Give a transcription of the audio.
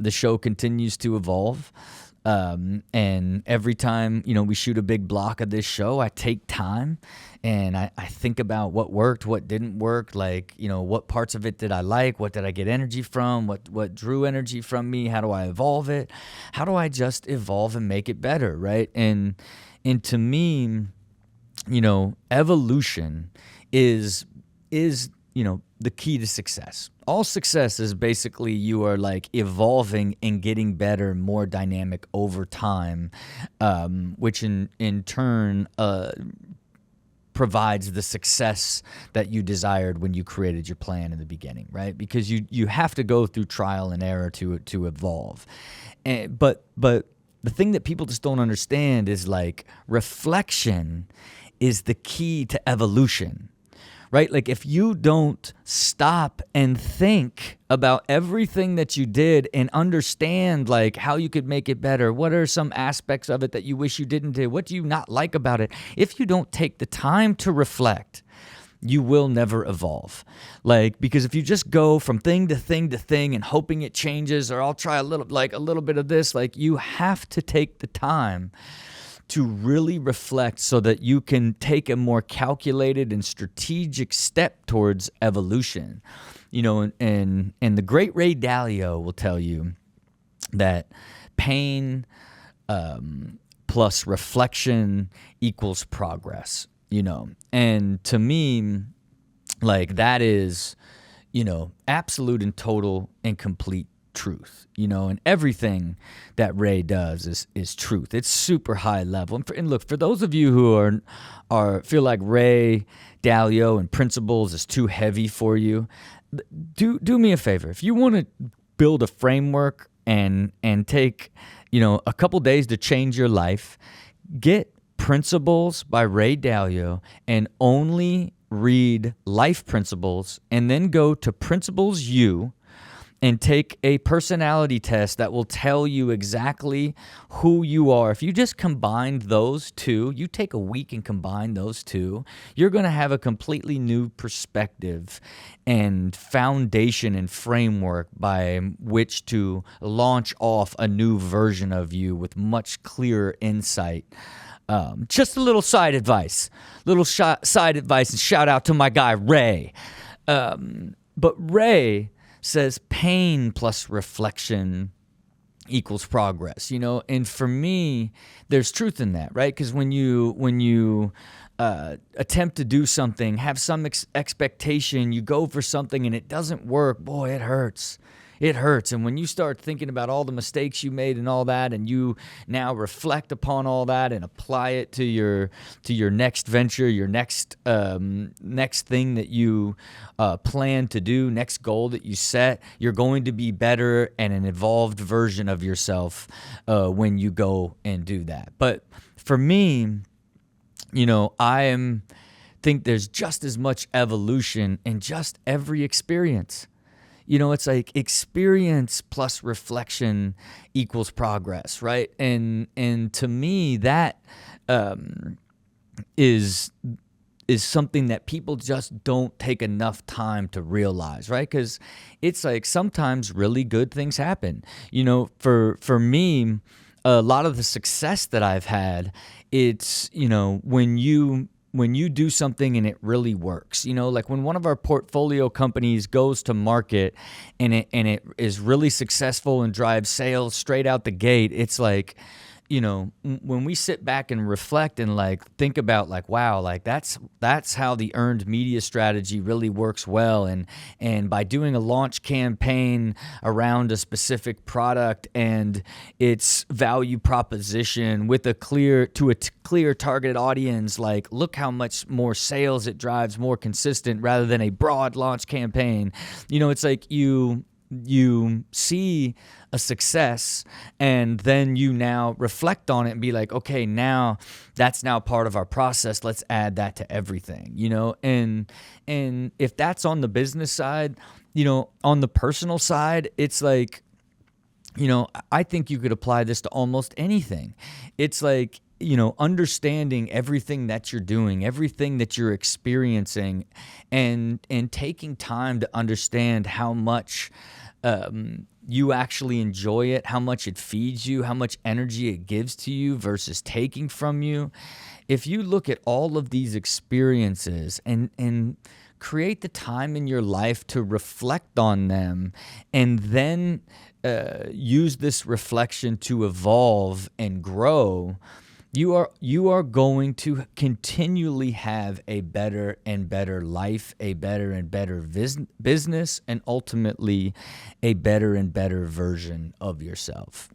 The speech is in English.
The show continues to evolve. And every time, we shoot a big block of this show, I take time and I think about what worked, what didn't work, like, what parts of it did I like, what did I get energy from, what drew energy from me, how do I evolve it, how do I just evolve and make it better, right? And to me, evolution is the key to success. All success is basically you are like evolving and getting better, more dynamic over time, which in turn provides the success that you desired when you created your plan in the beginning, right? Because you have to go through trial and error to evolve. But the thing that people just don't understand is like reflection is the key to evolution. Right? Like if you don't stop and think about everything that you did and understand like how you could make it better, what are some aspects of it that you wish you didn't do, what do you not like about it? If you don't take the time to reflect, you will never evolve. Like, because if you just go from thing to thing to thing and hoping it changes, or I'll try a little bit of this, like you have to take the time to really reflect so that you can take a more calculated and strategic step towards evolution. And the great Ray Dalio will tell you that pain plus reflection equals progress, And to me, like that is, absolute and total and complete truth, and everything that Ray does is truth. It's super high level. And look, for those of you who are feel like Ray Dalio and principles is too heavy for you, do me a favor. If you want to build a framework and take, a couple days to change your life, get Principles by Ray Dalio and only read Life Principles, and then go to Principles U and take a personality test that will tell you exactly who you are. If you just combine those two, you take a week and combine those two, you're going to have a completely new perspective and foundation and framework by which to launch off a new version of you with much clearer insight. Just a little side advice, and shout out to my guy, Ray. But Ray says pain plus reflection equals progress, and for me, there's truth in that, right? Because when you attempt to do something, have some expectation, you go for something and it doesn't work, boy, it hurts. It hurts. And when you start thinking about all the mistakes you made and all that, and you now reflect upon all that and apply it to your next venture, your next thing that you plan to do, next goal that you set, you're going to be better and an evolved version of yourself when you go and do that. But for me, think there's just as much evolution in just every experience. It's like experience plus reflection equals progress, right? And to me, that is something that people just don't take enough time to realize, right? Because it's like sometimes really good things happen. For me, a lot of the success that I've had, it's when you do something and it really works, like when one of our portfolio companies goes to market and it is really successful and drives sales straight out the gate, it's like, when we sit back and reflect and like think about like, wow, like that's how the earned media strategy really works well. And by doing a launch campaign around a specific product and its value proposition with a clear targeted audience, like look how much more sales it drives, more consistent rather than a broad launch campaign. It's like you see a success and then you now reflect on it and be like, okay, now that's now part of our process. Let's add that to everything, and if that's on the business side, on the personal side, it's like, I think you could apply this to almost anything. It's like, understanding everything that you're doing, everything that you're experiencing, and taking time to understand how much you actually enjoy it, how much it feeds you, how much energy it gives to you versus taking from you. If you look at all of these experiences and create the time in your life to reflect on them, and then use this reflection to evolve and grow, you are going to continually have a better and better life, a better and better business, and ultimately a better and better version of yourself.